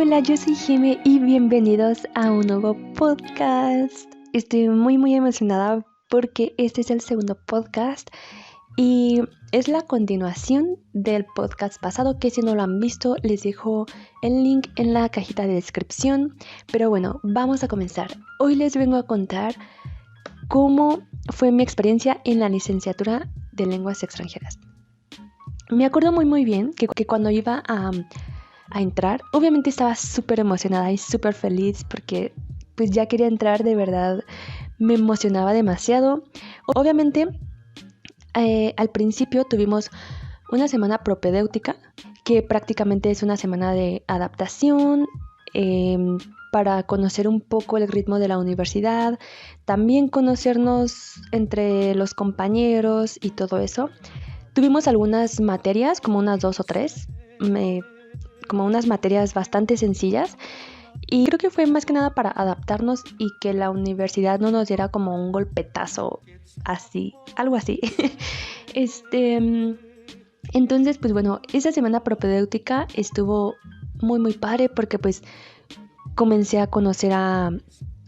Hola, yo soy Jime y bienvenidos a un nuevo podcast. Estoy muy emocionada porque este es el segundo podcast y es la continuación del podcast pasado, que si no lo han visto les dejo el link en la cajita de descripción. Pero bueno, vamos a comenzar. Hoy les vengo a contar cómo fue mi experiencia en la licenciatura de lenguas extranjeras. Me acuerdo muy bien que cuando iba a entrar, obviamente estaba súper emocionada y súper feliz porque pues ya quería entrar, de verdad me emocionaba demasiado. Obviamente al principio tuvimos una semana propedéutica, que prácticamente es una semana de adaptación para conocer un poco el ritmo de la universidad, también conocernos entre los compañeros y todo eso. Tuvimos algunas materias, como unas 2 o 3, como unas materias bastante sencillas, y creo que fue más que nada para adaptarnos y que la universidad no nos diera como un golpetazo así, algo así. Entonces, pues bueno, esa semana propedéutica estuvo muy padre porque pues comencé a conocer a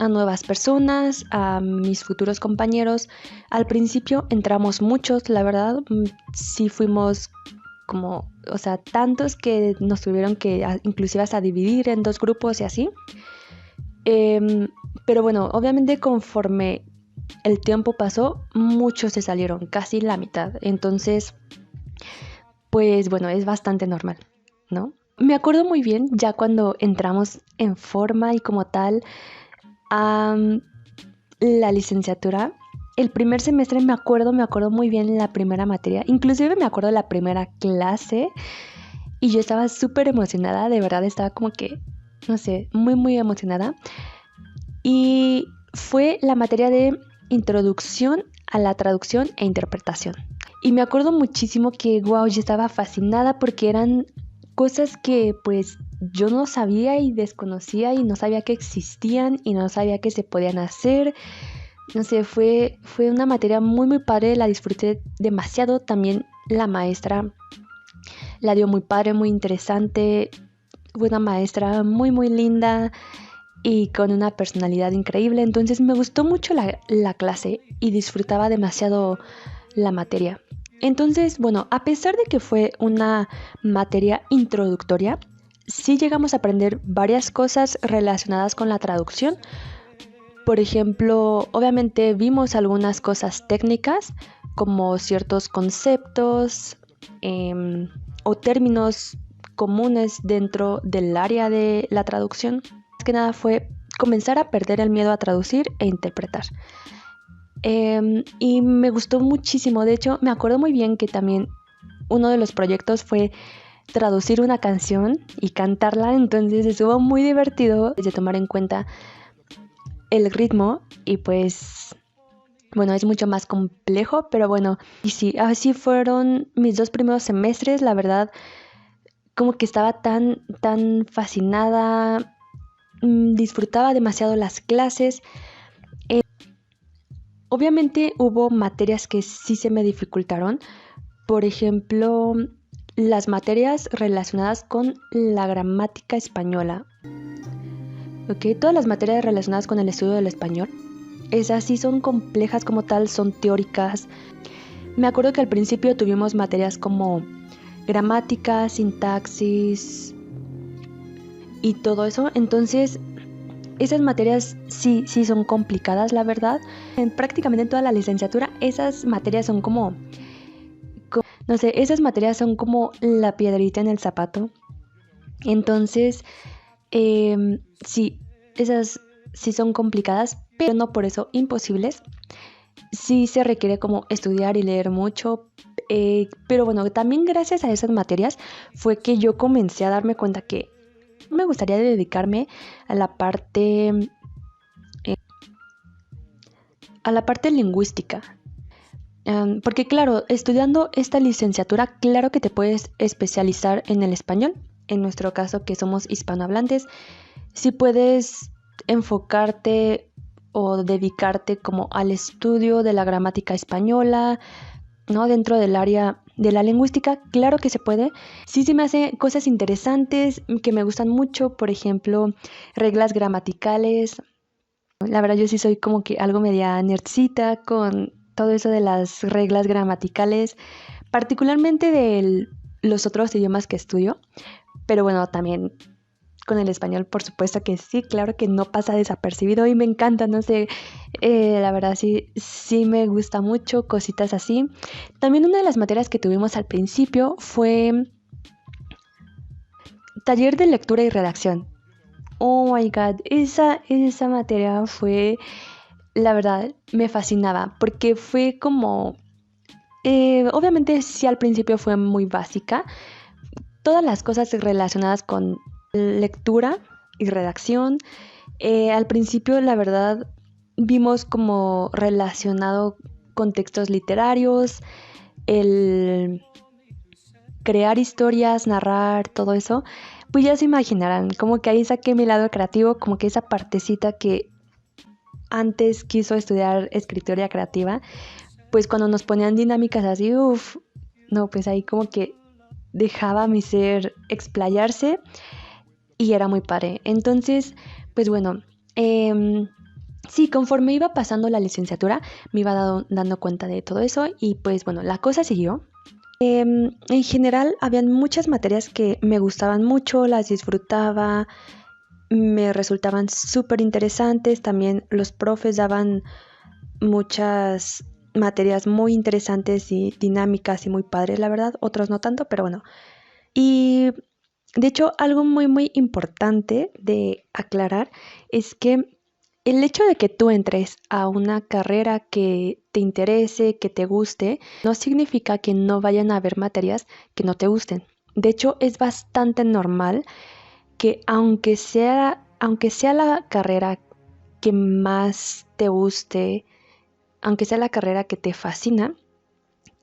nuevas personas, a mis futuros compañeros. Al principio entramos muchos, la verdad, sí fuimos como, o sea, tantos que nos tuvieron que inclusive hasta dividir en 2 grupos y así. Pero bueno, obviamente conforme el tiempo pasó, muchos se salieron, casi la mitad. Entonces, pues bueno, es bastante normal, ¿no? Me acuerdo muy bien ya cuando entramos en forma y como tal a la licenciatura. El primer semestre me acuerdo muy bien la primera materia, inclusive me acuerdo de la primera clase y yo estaba súper emocionada, de verdad estaba como que, no sé, muy emocionada. Y fue la materia de introducción a la traducción e interpretación. Y me acuerdo muchísimo que, wow, yo estaba fascinada porque eran cosas que pues yo no sabía y desconocía y no sabía que existían y no sabía que se podían hacer. No sé, fue una materia muy padre, la disfruté demasiado. También la maestra la dio muy padre, muy interesante. Fue una maestra muy linda y con una personalidad increíble. Entonces me gustó mucho la clase y disfrutaba demasiado la materia. Entonces, bueno, a pesar de que fue una materia introductoria, sí llegamos a aprender varias cosas relacionadas con la traducción. Por ejemplo, obviamente vimos algunas cosas técnicas, como ciertos conceptos o términos comunes dentro del área de la traducción. Más que nada fue comenzar a perder el miedo a traducir e interpretar. Y me gustó muchísimo. De hecho, me acuerdo muy bien que también uno de los proyectos fue traducir una canción y cantarla. Entonces estuvo muy divertido de tomar en cuenta el ritmo y pues bueno, es mucho más complejo, pero bueno, y sí, así fueron mis 2 primeros semestres. La verdad, como que estaba tan fascinada, disfrutaba demasiado las clases. Obviamente hubo materias que sí se me dificultaron, por ejemplo, las materias relacionadas con la gramática española. ¿Ok? Todas las materias relacionadas con el estudio del español, esas sí son complejas como tal, son teóricas. Me acuerdo que al principio tuvimos materias como gramática, sintaxis y todo eso. Entonces, esas materias sí son complicadas, la verdad. Prácticamente en toda la licenciatura, esas materias son como, no sé, esas materias son como la piedrita en el zapato. Entonces, sí, esas sí son complicadas, pero no por eso imposibles. Sí se requiere como estudiar y leer mucho, pero bueno, también gracias a esas materias fue que yo comencé a darme cuenta que me gustaría dedicarme a la parte lingüística. Porque claro, estudiando esta licenciatura, claro que te puedes especializar en el español. En nuestro caso, que somos hispanohablantes, sí puedes enfocarte o dedicarte como al estudio de la gramática española, ¿no? Dentro del área de la lingüística, claro que se puede. Sí se me hace cosas interesantes que me gustan mucho, por ejemplo, reglas gramaticales. La verdad yo sí soy como que algo media nerdcita con todo eso de las reglas gramaticales, particularmente de los otros idiomas que estudio, pero bueno, también con el español, por supuesto que sí, claro que no pasa desapercibido y me encanta, no sé, la verdad sí, sí me gusta mucho, cositas así. También una de las materias que tuvimos al principio fue taller de lectura y redacción. Oh my God, esa materia fue, la verdad, me fascinaba porque fue como, obviamente sí al principio fue muy básica, todas las cosas relacionadas con lectura y redacción. Al principio, la verdad, vimos como relacionado con textos literarios, el crear historias, narrar, todo eso. Pues ya se imaginarán, como que ahí saqué mi lado creativo, como que esa partecita que antes quiso estudiar escritura creativa, pues cuando nos ponían dinámicas así, uff, no, pues ahí como que dejaba mi ser explayarse y era muy padre. Entonces, pues bueno, sí, conforme iba pasando la licenciatura, me iba dando cuenta de todo eso y pues bueno, la cosa siguió. En general, habían muchas materias que me gustaban mucho, las disfrutaba, me resultaban súper interesantes. También los profes daban muchas materias muy interesantes y dinámicas y muy padres, la verdad. Otros no tanto, pero bueno. Y de hecho, algo muy, muy importante de aclarar es que el hecho de que tú entres a una carrera que te interese, que te guste, no significa que no vayan a haber materias que no te gusten. De hecho, es bastante normal que aunque sea la carrera que más te guste, aunque sea la carrera que te fascina,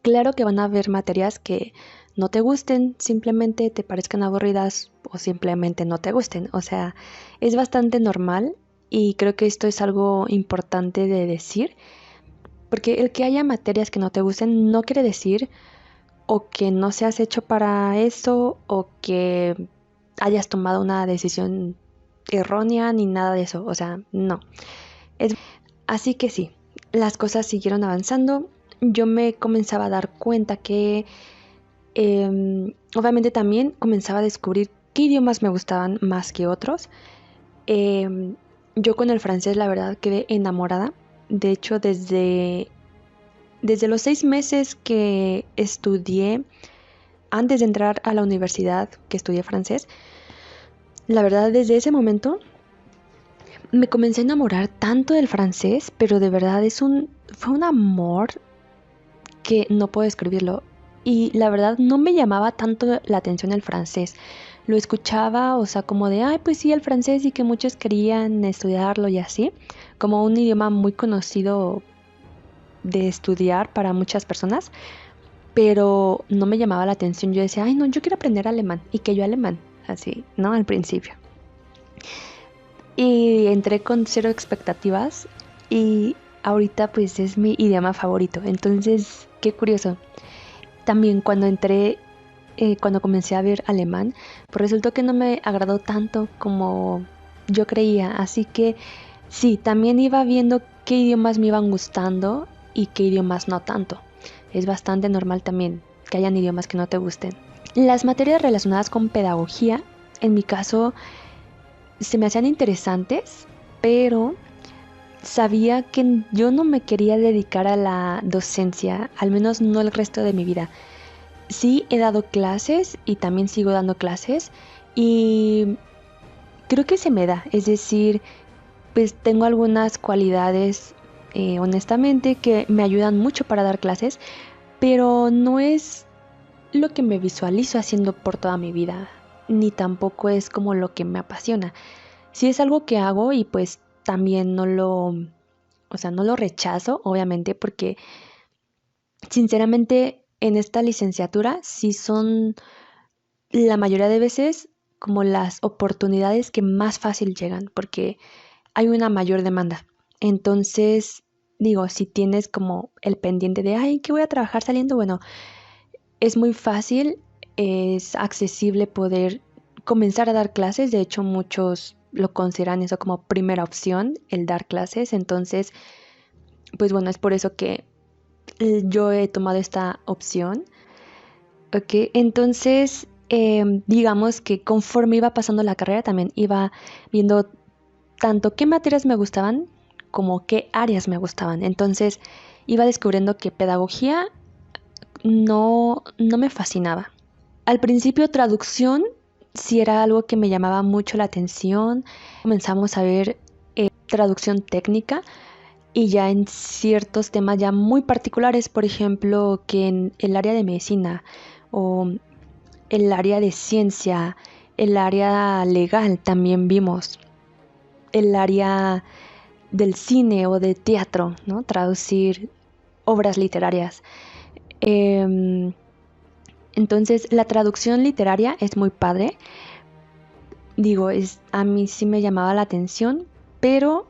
claro que van a haber materias que no te gusten, simplemente te parezcan aburridas o simplemente no te gusten. O sea, es bastante normal y creo que esto es algo importante de decir, porque el que haya materias que no te gusten no quiere decir o que no seas hecho para eso o que hayas tomado una decisión errónea ni nada de eso. O sea, no. Así que sí, las cosas siguieron avanzando. Yo me comenzaba a dar cuenta que obviamente también comenzaba a descubrir qué idiomas me gustaban más que otros. Em, yo con el francés la verdad quedé enamorada. De hecho, desde los 6 meses que estudié, antes de entrar a la universidad que estudié francés, la verdad desde ese momento me comencé a enamorar tanto del francés, pero de verdad fue un amor que no puedo describirlo. Y la verdad no me llamaba tanto la atención el francés. Lo escuchaba, o sea, como de, ay, pues sí, el francés y que muchos querían estudiarlo y así, como un idioma muy conocido de estudiar para muchas personas, pero no me llamaba la atención. Yo decía, ay, no, yo quiero aprender alemán y que yo alemán, así, ¿no? Al principio. Y entré con cero expectativas y ahorita pues es mi idioma favorito. Entonces, qué curioso. También cuando comencé a ver alemán, pues resultó que no me agradó tanto como yo creía. Así que sí, también iba viendo qué idiomas me iban gustando y qué idiomas no tanto. Es bastante normal también que hayan idiomas que no te gusten. Las materias relacionadas con pedagogía, en mi caso, se me hacían interesantes, pero sabía que yo no me quería dedicar a la docencia, al menos no el resto de mi vida. Sí he dado clases y también sigo dando clases y creo que se me da, es decir, pues tengo algunas cualidades, honestamente, que me ayudan mucho para dar clases, pero no es lo que me visualizo haciendo por toda mi vida, ni tampoco es como lo que me apasiona. Sí es algo que hago y pues también o sea, no lo rechazo, obviamente, porque sinceramente en esta licenciatura sí son la mayoría de veces como las oportunidades que más fácil llegan, porque hay una mayor demanda. Entonces, digo, si tienes como el pendiente de, ay, ¿qué voy a trabajar saliendo? Bueno, es muy fácil, es accesible poder comenzar a dar clases. De hecho, muchos lo consideran eso como primera opción, el dar clases. Entonces, pues bueno, es por eso que yo he tomado esta opción. Ok, entonces, digamos que conforme iba pasando la carrera, también iba viendo tanto qué materias me gustaban como qué áreas me gustaban. Entonces, iba descubriendo que pedagogía no me fascinaba. Al principio, traducción sí era algo que me llamaba mucho la atención. Comenzamos a ver traducción técnica y ya en ciertos temas ya muy particulares, por ejemplo, que en el área de medicina o el área de ciencia, el área legal también vimos, el área del cine o de teatro, ¿no? Traducir obras literarias. Em, entonces, la traducción literaria es muy padre. Digo, a mí sí me llamaba la atención, pero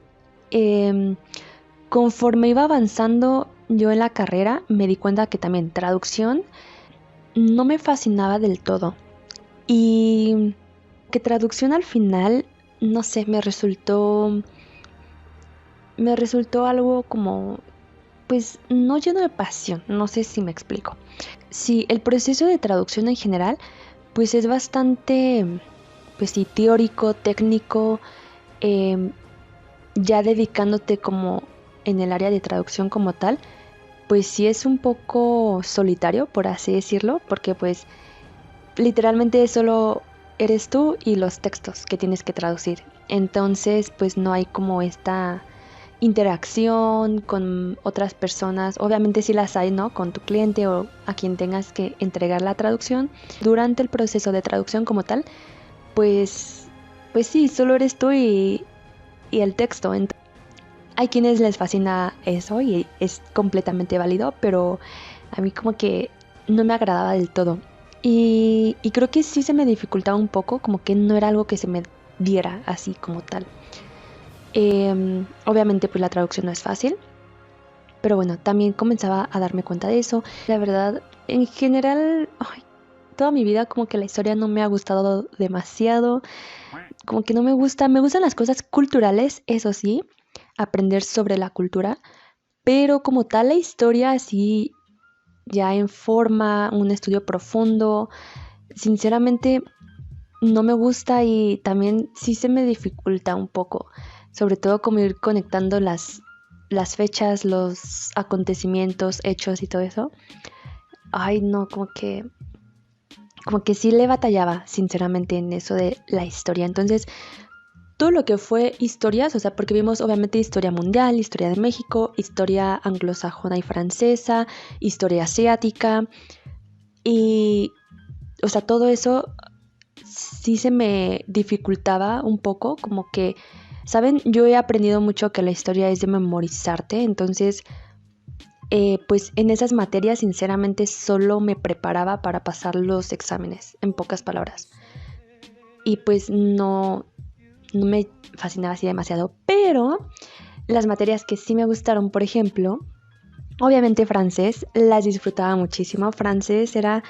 em, conforme iba avanzando yo en la carrera, me di cuenta que también traducción no me fascinaba del todo. Y que traducción al final, no sé, me resultó algo como, pues no lleno de pasión, no sé si me explico. Sí, el proceso de traducción en general, pues es bastante, pues sí, teórico, técnico, em, ya dedicándote como en el área de traducción como tal, pues sí es un poco solitario, por así decirlo, porque pues literalmente solo eres tú y los textos que tienes que traducir. Entonces, pues no hay como esta interacción con otras personas. Obviamente sí las hay, ¿no? Con tu cliente o a quien tengas que entregar la traducción. Durante el proceso de traducción como tal, pues sí, solo eres tú y el texto. Hay quienes les fascina eso y es completamente válido, pero a mí como que no me agradaba del todo. Y creo que sí se me dificultaba un poco, como que no era algo que se me diera así como tal. Obviamente pues la traducción no es fácil, pero bueno, también comenzaba a darme cuenta de eso. La verdad, en general, ay, toda mi vida como que la historia no me ha gustado demasiado, como que no me gustan las cosas culturales, eso sí, aprender sobre la cultura, pero como tal la historia así ya en forma, un estudio profundo, sinceramente no me gusta y también sí se me dificulta un poco, sobre todo como ir conectando las fechas, los acontecimientos, hechos y todo eso. Ay, no, como que sí le batallaba, sinceramente, en eso de la historia. Entonces, todo lo que fue historias, o sea, porque vimos obviamente historia mundial, historia de México, historia anglosajona y francesa, historia asiática, y, o sea, todo eso sí se me dificultaba un poco, como que, ¿saben? Yo he aprendido mucho que la historia es de memorizarte, entonces, pues en esas materias, sinceramente, solo me preparaba para pasar los exámenes, en pocas palabras. Y pues no me fascinaba así demasiado, pero las materias que sí me gustaron, por ejemplo, obviamente francés, las disfrutaba muchísimo. Francés era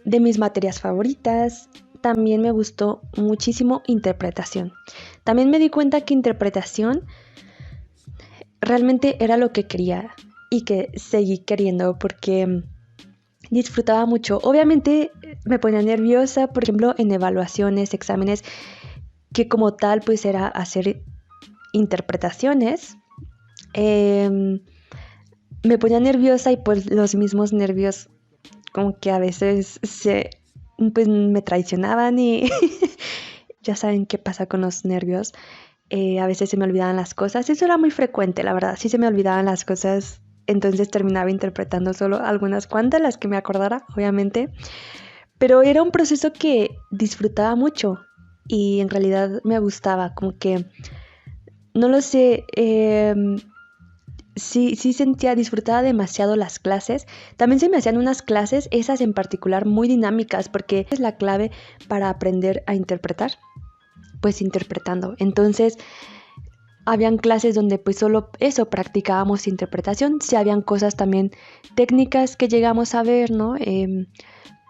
de mis materias favoritas. También me gustó muchísimo interpretación. También me di cuenta que interpretación realmente era lo que quería y que seguí queriendo porque disfrutaba mucho. Obviamente me ponía nerviosa, por ejemplo, en evaluaciones, exámenes, que como tal pues era hacer interpretaciones. Em, Me ponía nerviosa y pues los mismos nervios como que a veces pues me traicionaban y ya saben qué pasa con los nervios. A veces se me olvidaban las cosas. Eso era muy frecuente, la verdad. Sí se me olvidaban las cosas. Entonces terminaba interpretando solo algunas cuantas, las que me acordara, obviamente. Pero era un proceso que disfrutaba mucho y en realidad me gustaba. Como que, no lo sé, sí sentía, disfrutaba demasiado las clases. También se me hacían unas clases, esas en particular, muy dinámicas, porque es la clave para aprender a interpretar, pues interpretando. Entonces, Habían clases donde pues solo eso, practicábamos interpretación. Sí, habían cosas también técnicas que llegamos a ver, ¿no?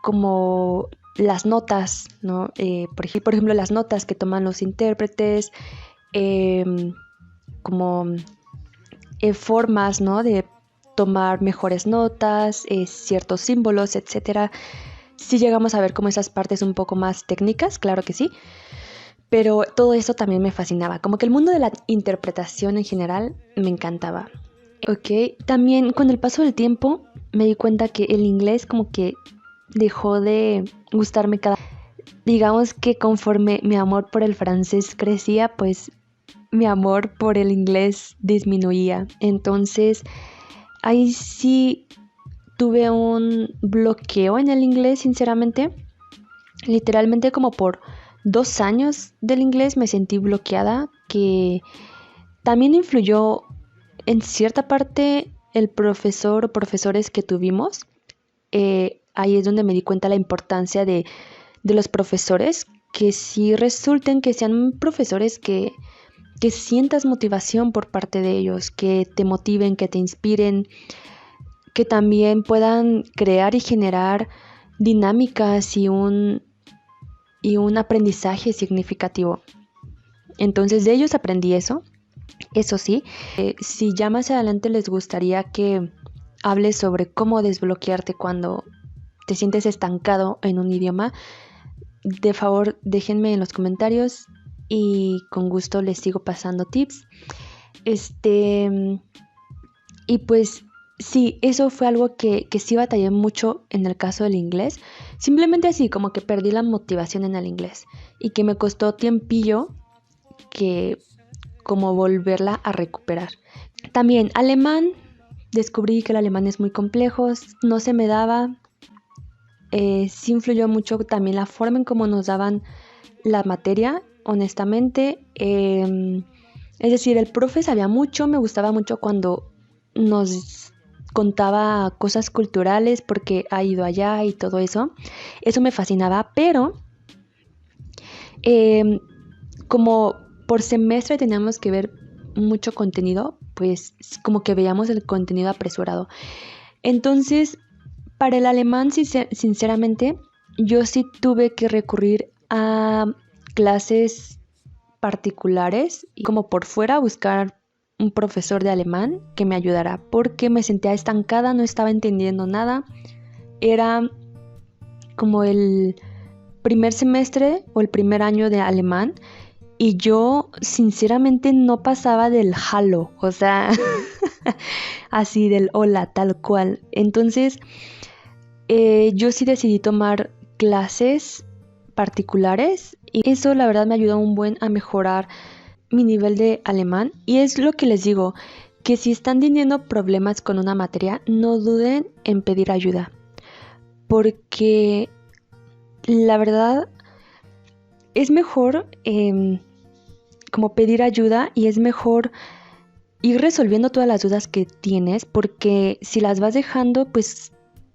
Como las notas, ¿no? Por ejemplo, las notas que toman los intérpretes, como formas, ¿no? De tomar mejores notas, ciertos símbolos, etcétera. Sí llegamos a ver como esas partes un poco más técnicas, claro que sí, pero todo eso también me fascinaba, como que el mundo de la interpretación en general me encantaba. Ok, también con el paso del tiempo me di cuenta que el inglés como que dejó de gustarme digamos que conforme mi amor por el francés crecía, pues mi amor por el inglés disminuía. Entonces, ahí sí tuve un bloqueo en el inglés, sinceramente. Literalmente como por 2 años del inglés me sentí bloqueada, que también influyó en cierta parte el profesor o profesores que tuvimos. Ahí es donde me di cuenta la importancia de los profesores, que sí resulten que sean profesores que sientas motivación por parte de ellos, que te motiven, que te inspiren, que también puedan crear y generar dinámicas y un aprendizaje significativo. Entonces de ellos aprendí eso. Eso sí, si ya más adelante les gustaría que hables sobre cómo desbloquearte cuando te sientes estancado en un idioma, de favor déjenme en los comentarios y con gusto les sigo pasando tips. Y pues sí, eso fue algo que sí batallé mucho en el caso del inglés. Simplemente así, como que perdí la motivación en el inglés y que me costó tiempillo que como volverla a recuperar. También alemán, descubrí que el alemán es muy complejo, no se me daba. Sí influyó mucho también la forma en cómo nos daban la materia, honestamente. Es decir, el profe sabía mucho, me gustaba mucho cuando nos contaba cosas culturales porque ha ido allá y todo eso. Eso me fascinaba, pero como por semestre teníamos que ver mucho contenido, pues como que veíamos el contenido apresurado. Entonces, para el alemán, sinceramente, yo sí tuve que recurrir a clases particulares y como por fuera buscar un profesor de alemán que me ayudara porque me sentía estancada, no estaba entendiendo nada. Era como el primer semestre o el primer año de alemán y yo sinceramente no pasaba del hallo, o sea, así del hola, tal cual. Entonces, yo sí decidí tomar clases particulares y eso la verdad me ayudó un buen a mejorar mi nivel de alemán. Y es lo que les digo, que si están teniendo problemas con una materia, no duden en pedir ayuda, porque la verdad es mejor como pedir ayuda y es mejor ir resolviendo todas las dudas que tienes, porque si las vas dejando, pues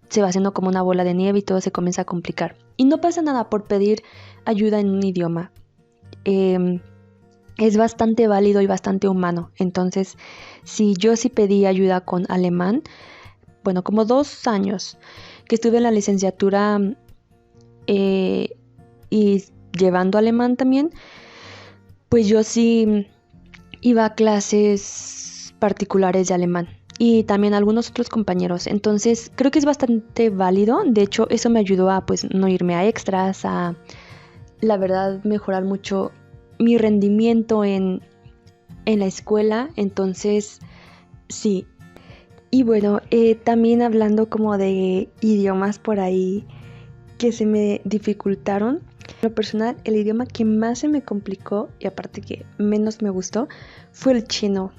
se va haciendo como una bola de nieve y todo se comienza a complicar. Y no pasa nada por pedir ayuda en un idioma. Es bastante válido y bastante humano. Entonces, si yo sí pedí ayuda con alemán, bueno, como 2 años que estuve en la licenciatura y llevando alemán también, pues yo sí iba a clases particulares de alemán y también algunos otros compañeros. Entonces creo que es bastante válido. De hecho, eso me ayudó a pues no irme a extras, a la verdad mejorar mucho mi rendimiento en la escuela. Entonces sí. Y bueno, también hablando como de idiomas por ahí que se me dificultaron. En lo personal, el idioma que más se me complicó y aparte que menos me gustó fue el chino.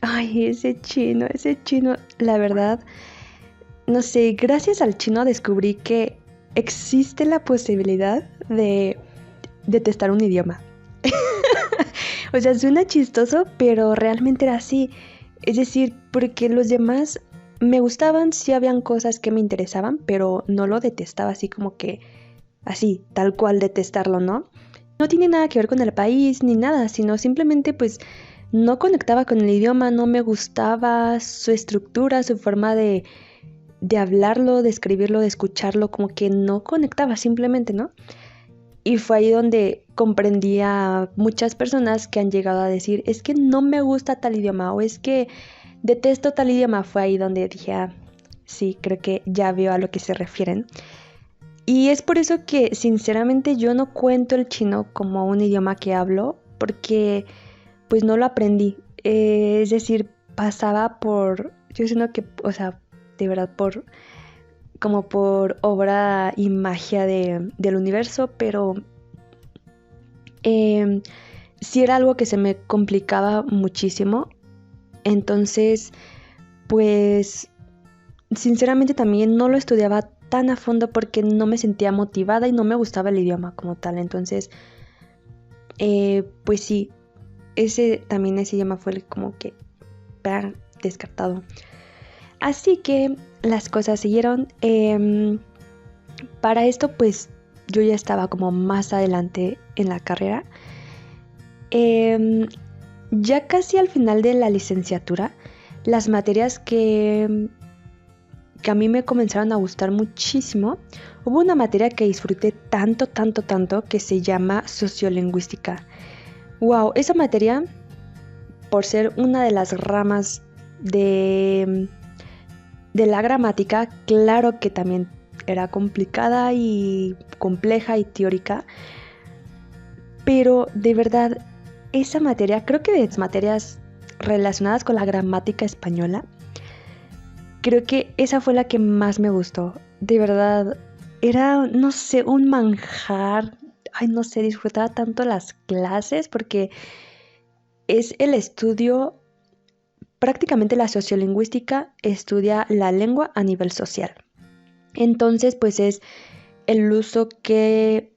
Ay, ese chino, la verdad, no sé, gracias al chino descubrí que existe la posibilidad de detestar un idioma. O sea, suena chistoso, pero realmente era así. Es decir, porque los demás me gustaban, sí habían cosas que me interesaban, pero no lo detestaba así como que, así, tal cual detestarlo, ¿no? No tiene nada que ver con el país ni nada, sino simplemente pues no conectaba con el idioma, no me gustaba su estructura, su forma de hablarlo, de escribirlo, de escucharlo, como que no conectaba simplemente, ¿no? Y fue ahí donde comprendí a muchas personas que han llegado a decir, es que no me gusta tal idioma o es que detesto tal idioma. Fue ahí donde dije, ah, sí, creo que ya veo a lo que se refieren. Y es por eso que sinceramente yo no cuento el chino como un idioma que hablo, porque pues no lo aprendí. Es decir, pasaba por, yo siento que, o sea, de verdad como por obra y magia del universo, pero eh, sí era algo que se me complicaba muchísimo. Entonces, pues sinceramente también no lo estudiaba tan a fondo porque no me sentía motivada y no me gustaba el idioma como tal. Entonces, pues sí, ese idioma fue como que descartado. Así que las cosas siguieron. Para esto, pues yo ya estaba como más adelante en la carrera. Ya casi al final de la licenciatura, las materias que a mí me comenzaron a gustar muchísimo, hubo una materia que disfruté tanto, tanto, tanto, que se llama sociolingüística. Wow, esa materia, por ser una de las ramas de la gramática, claro que también era complicada y compleja y teórica, pero de verdad, esa materia, creo que de las materias relacionadas con la gramática española, creo que esa fue la que más me gustó. De verdad, era, no sé, un manjar. Ay, no sé, disfrutaba tanto las clases porque es el estudio, prácticamente la sociolingüística estudia la lengua a nivel social. Entonces, pues es el uso que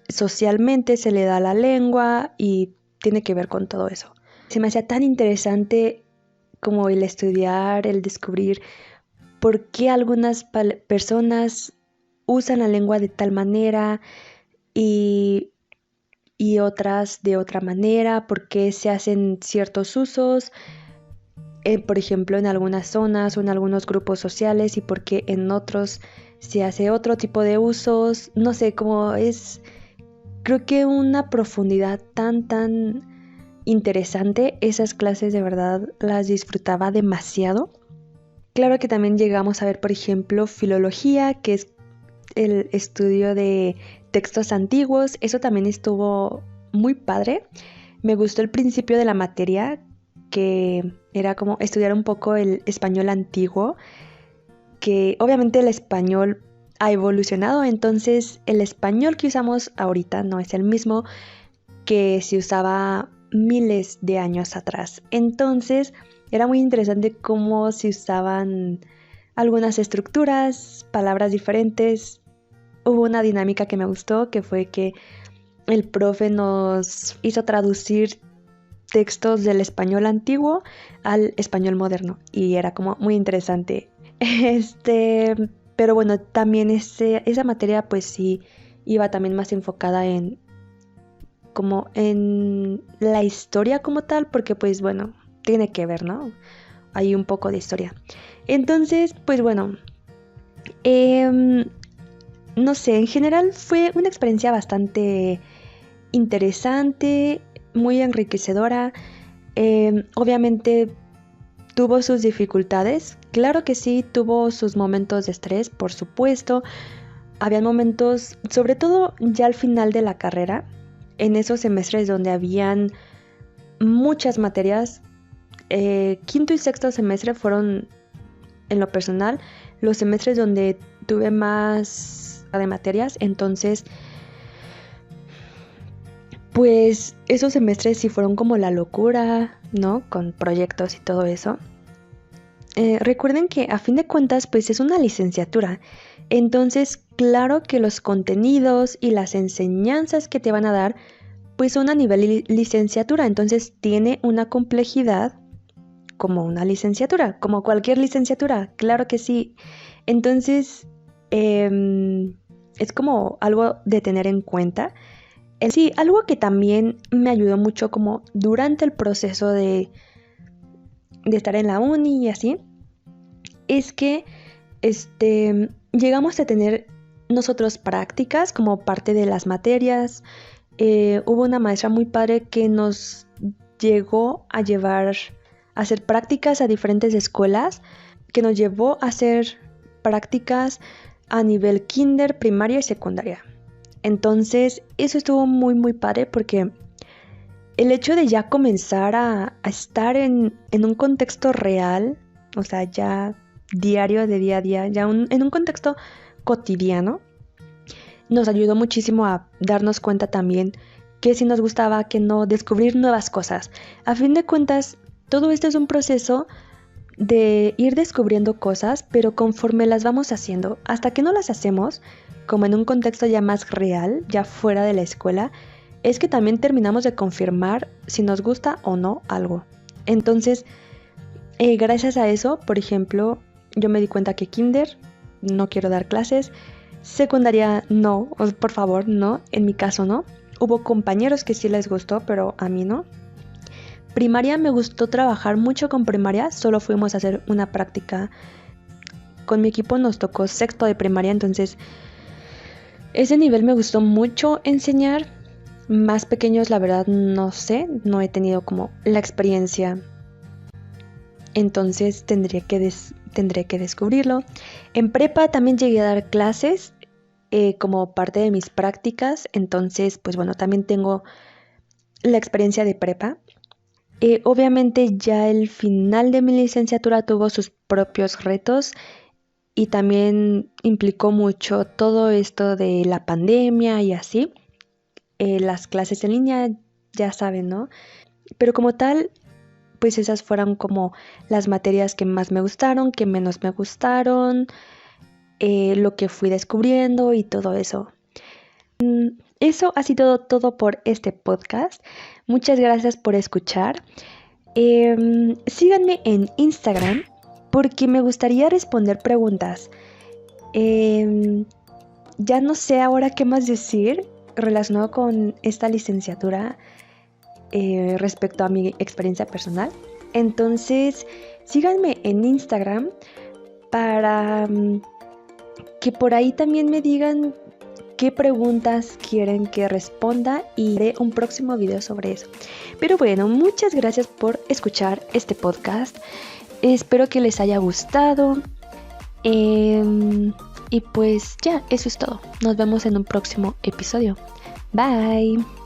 socialmente se le da a la lengua y tiene que ver con todo eso. Se me hacía tan interesante como el estudiar, el descubrir por qué algunas personas usan la lengua de tal manera y, y otras de otra manera, por qué se hacen ciertos usos, por ejemplo, en algunas zonas o en algunos grupos sociales y por qué en otros se hace otro tipo de usos. No sé, cómo es, creo que una profundidad tan, tan interesante. Esas clases de verdad las disfrutaba demasiado. Claro que también llegamos a ver, por ejemplo, filología, que es el estudio de textos antiguos. Eso también estuvo muy padre. Me gustó el principio de la materia, que era como estudiar un poco el español antiguo, que obviamente el español ha evolucionado, entonces el español que usamos ahorita no es el mismo que se usaba miles de años atrás. Entonces era muy interesante cómo se usaban algunas estructuras, palabras diferentes. Hubo una dinámica que me gustó, que fue que el profe nos hizo traducir textos del español antiguo al español moderno y era como muy interesante. Pero bueno, también esa materia pues sí iba también más enfocada en como en la historia como tal, porque pues bueno, tiene que ver, ¿no? Hay un poco de historia. Entonces, pues bueno, no sé, en general fue una experiencia bastante interesante, muy enriquecedora. Obviamente tuvo sus dificultades, claro que sí, tuvo sus momentos de estrés, por supuesto. Habían momentos, sobre todo ya al final de la carrera, en esos semestres donde habían muchas materias. Quinto y sexto semestre fueron, en lo personal, los semestres donde tuve más de materias. Entonces, pues esos semestres sí fueron como la locura, ¿no? Con proyectos y todo eso. Recuerden que a fin de cuentas, pues es una licenciatura. Entonces, claro que los contenidos y las enseñanzas que te van a dar, pues son a nivel licenciatura. Entonces, tiene una complejidad como una licenciatura, como cualquier licenciatura, claro que sí. Entonces, es como algo de tener en cuenta. Sí, algo que también me ayudó mucho como durante el proceso de estar en la uni y así, es que llegamos a tener nosotros prácticas como parte de las materias. Hubo una maestra muy padre que nos llegó a llevar a hacer prácticas a diferentes escuelas, que nos llevó a hacer prácticas a nivel kinder, primaria y secundaria. Entonces, eso estuvo muy, muy padre porque el hecho de ya comenzar a estar en un contexto real, o sea, ya diario, de día a día, ya en un contexto cotidiano, nos ayudó muchísimo a darnos cuenta también que si nos gustaba, que no, descubrir nuevas cosas. A fin de cuentas, todo esto es un proceso de ir descubriendo cosas, pero conforme las vamos haciendo, hasta que no las hacemos, como en un contexto ya más real, ya fuera de la escuela, es que también terminamos de confirmar si nos gusta o no algo. Entonces, gracias a eso, por ejemplo, yo me di cuenta que kinder, no quiero dar clases, secundaria no, por favor, no, en mi caso no. Hubo compañeros que sí les gustó, pero a mí no. Primaria me gustó trabajar mucho con primaria, solo fuimos a hacer una práctica. Con mi equipo nos tocó sexto de primaria, entonces ese nivel me gustó mucho enseñar. Más pequeños, la verdad, no sé, no he tenido como la experiencia. Entonces tendré que descubrirlo. En prepa también llegué a dar clases como parte de mis prácticas, entonces pues bueno, también tengo la experiencia de prepa. Obviamente ya el final de mi licenciatura tuvo sus propios retos y también implicó mucho todo esto de la pandemia y así. Las clases en línea, ya saben, ¿no? Pero como tal, pues esas fueron como las materias que más me gustaron, que menos me gustaron, lo que fui descubriendo y todo eso. Eso ha sido todo por este podcast. Muchas gracias por escuchar. Síganme en Instagram porque me gustaría responder preguntas. Ya no sé ahora qué más decir relacionado con esta licenciatura respecto a mi experiencia personal. Entonces, síganme en Instagram para que por ahí también me digan qué preguntas quieren que responda y haré un próximo video sobre eso. Pero bueno, muchas gracias por escuchar este podcast. Espero que les haya gustado. Y pues ya, eso es todo. Nos vemos en un próximo episodio. Bye.